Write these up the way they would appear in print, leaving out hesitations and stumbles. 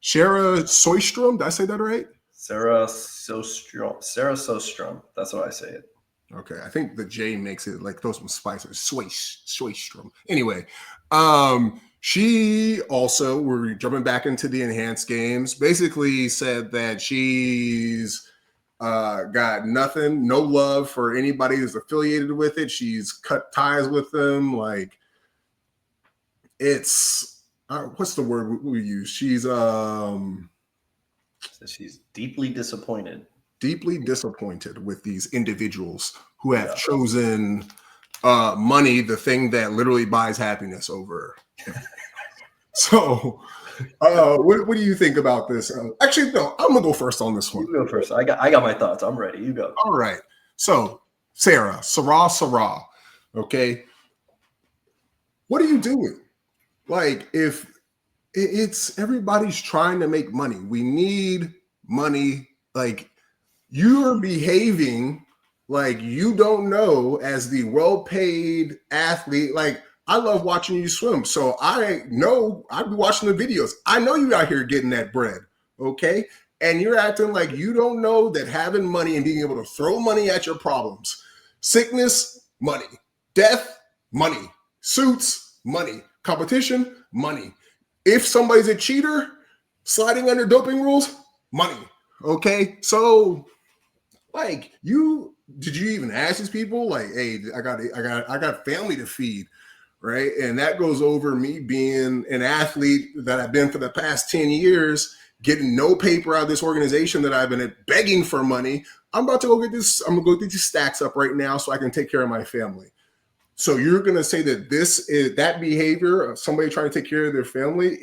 Sjostrom. Did I say that right? Sjostrom. That's what I say it. Okay, I think the J makes it like throw some spices. Sjostrom. Anyway, she also, we're jumping back into the enhanced games, basically said that she's got nothing, no love for anybody who's affiliated with it. She's cut ties with them. Like, it's what's the word we use? She's deeply disappointed. Deeply disappointed with these individuals who have chosen money, the thing that literally buys happiness, over. So, what do you think about this? Actually, no, I'm gonna go first on this one. You go first. I got my thoughts. I'm ready. You go. All right. So, Sarah. Okay. What are you doing? Like, if it's everybody's trying to make money, we need money. Like, you're behaving like you don't know as the well-paid athlete. Like, I love watching you swim, so I know I'd be watching the videos. I know you out here getting that bread, okay? And you're acting like you don't know that having money and being able to throw money at your problems, sickness, money, death, money, suits, money, competition, money. If somebody's a cheater, sliding under doping rules, money. Okay, so like, did you even ask these people? Like, hey, I got family to feed, right? And that goes over me being an athlete that I've been for the past 10 years, getting no paper out of this organization that I've been begging for money. I'm about to go get this. I'm gonna go get these stacks up right now so I can take care of my family. So you're gonna say that that behavior of somebody trying to take care of their family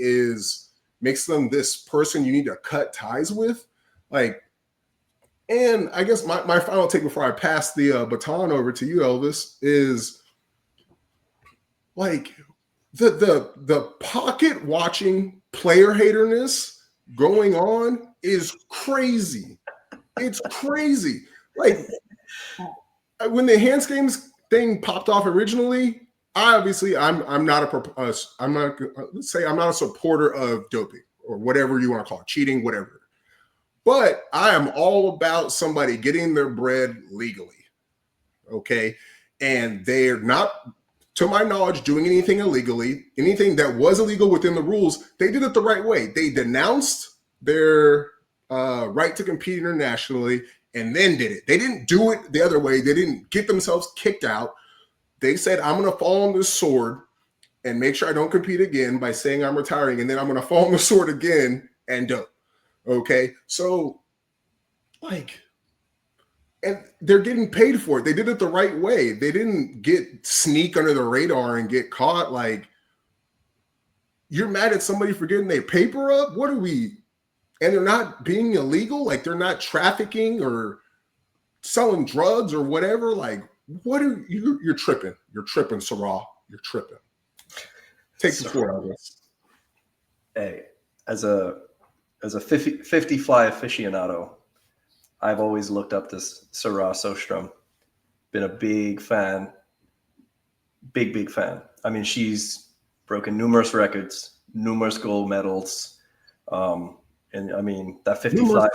makes them this person you need to cut ties with? Like, and I guess my final take before I pass the baton over to you, Elvis, is like the pocket watching player haterness going on is crazy. It's crazy. Like, when the hands games thing popped off originally, I'm not a supporter of doping or whatever you want to call it, cheating, whatever. But I am all about somebody getting their bread legally. Okay. And they're not, to my knowledge, doing anything illegally. Anything that was illegal within the rules, they did it the right way. They denounced their right to compete internationally and then did it. They didn't do it the other way. They didn't get themselves kicked out. They said, I'm going to fall on this sword and make sure I don't compete again by saying I'm retiring. And then I'm going to fall on the sword again and dope. Okay. So, like, and they're getting paid for it. They did it the right way. They didn't sneak under the radar and get caught. Like, you're mad at somebody for getting their paper up? What are we? And they're not being illegal. Like, they're not trafficking or selling drugs or whatever. Like, what are you? You're tripping. You're tripping, Sarah. You're tripping. Take the floor, Elvis. Hey, as a 50 fly aficionado, I've always looked up this Sjostrom. Been a big fan. Big fan. I mean, she's broken numerous records, numerous gold medals. And I mean, that 50 fly.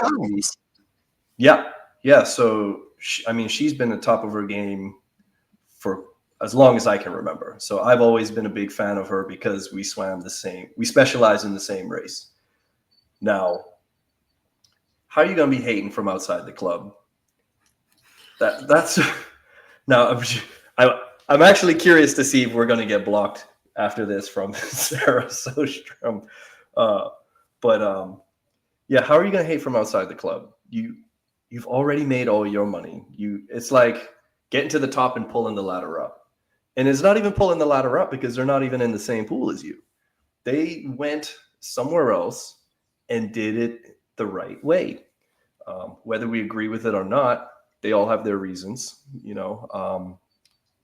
Yeah. So, she's been the top of her game for as long as I can remember. So I've always been a big fan of her because we specialize in the same race. Now, how are you going to be hating from outside the club? That's now. I'm actually curious to see if we're going to get blocked after this from Sarah Sjostrom. Yeah, how are you going to hate from outside the club? You've already made all your money. It's like getting to the top and pulling the ladder up. And it's not even pulling the ladder up because they're not even in the same pool as you. They went somewhere else and did it the right way. Whether we agree with it or not, they all have their reasons.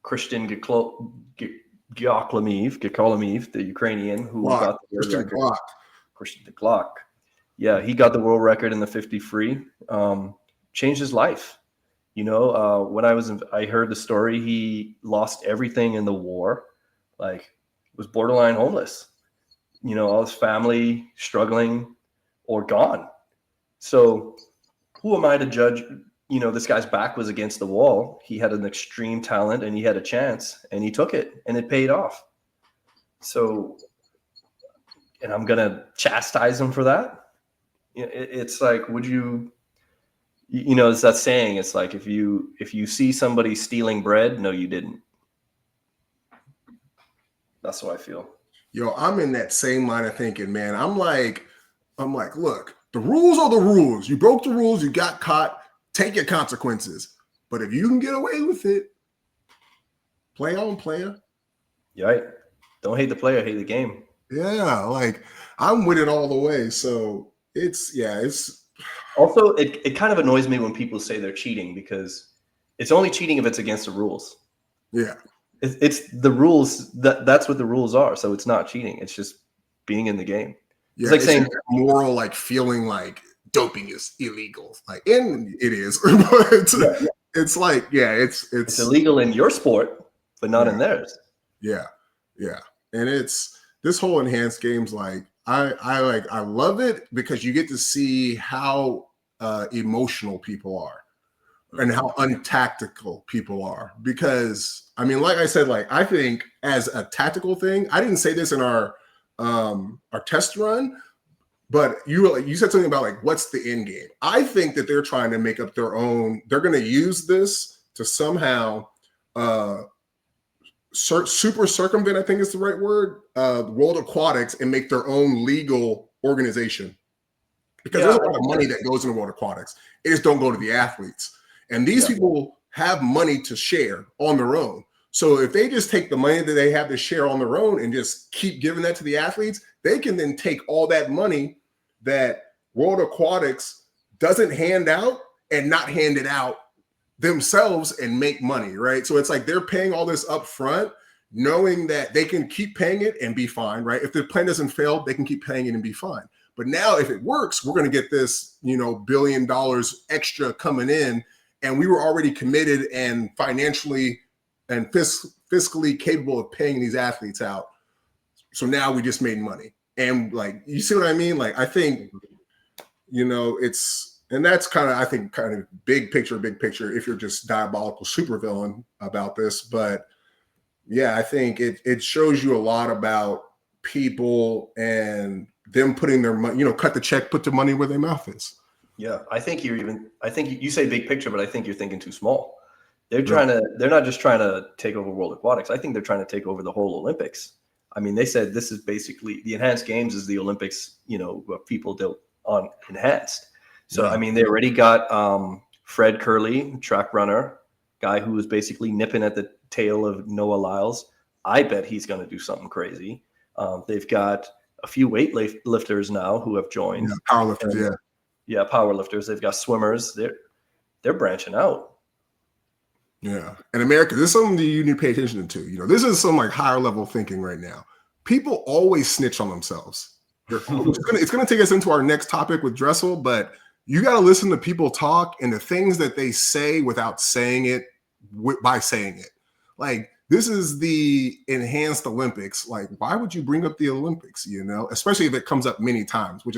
Christian Gyakolamiv, the Ukrainian who got the world record. Christian the Glock. Yeah, he got the world record in the 50 free. Changed his life. When I heard the story, he lost everything in the war, like was borderline homeless. All his family struggling. or gone. So who am I to judge? You know, this guy's back was against the wall. He had an extreme talent and he had a chance and he took it and it paid off. So, and I'm going to chastise him for that. It's like, would you, you know, it's that saying, it's like, if you see somebody stealing bread, no, you didn't. That's what I feel. Yo, I'm in that same line of thinking, man. I'm like, look, the rules are the rules. You broke the rules, you got caught, take your consequences. But if you can get away with it, play on, player. You're right. Don't hate the player, hate the game. Yeah, like I'm with it all the way. So it's also it kind of annoys me when people say they're cheating, because it's only cheating if it's against the rules. Yeah. It's the rules, that's what the rules are. So it's not cheating. It's just being in the game. Yeah, it's like saying moral, like feeling like doping is illegal. Like, and it is, but it's like, it's illegal in your sport, but not in theirs. Yeah. Yeah. And it's this whole enhanced games, like I love it because you get to see how emotional people are and how untactical people are. Because I mean, like I said, like I think as a tactical thing, I didn't say this in our test run, but you said something about like what's the end game. I think that they're trying to make up their own. They're going to use this to somehow super circumvent, I think is the right word, World Aquatics, and make their own legal organization. Because there's a lot of money that goes into World Aquatics. It just don't go to the athletes. And these people have money to share on their own. So if they just take the money that they have to share on their own and just keep giving that to the athletes, they can then take all that money that World Aquatics doesn't hand out and not hand it out themselves and make money, right? So it's like they're paying all this up front, knowing that they can keep paying it and be fine, right? If the plan doesn't fail, they can keep paying it and be fine. But now if it works, we're going to get this, $1 billion extra coming in, and we were already committed and financially and fiscally capable of paying these athletes out. So now we just made money. And like, you see what I mean? Like, I think, and that's kind of big picture, if you're just diabolical supervillain about this. But yeah, I think it shows you a lot about people and them putting their money, cut the check, put the money where their mouth is. Yeah. I think you say big picture, but I think you're thinking too small. They're not just trying to take over World Aquatics. I think they're trying to take over the whole Olympics. I mean, they said this is basically the enhanced games is the Olympics, people do on enhanced. So, I mean, they already got Fred Curley, track runner, guy who was basically nipping at the tail of Noah Lyles. I bet he's going to do something crazy. They've got a few weightlifters now who have joined. Powerlifters, powerlifters. They've got swimmers. They're branching out. Yeah. And America, this is something that you need to pay attention to. This is some like higher level thinking right now. People always snitch on themselves. It's going to take us into our next topic with Dressel, but you got to listen to people talk and the things that they say without saying it by saying it. Like, this is the enhanced Olympics. Like, why would you bring up the Olympics, especially if it comes up many times, which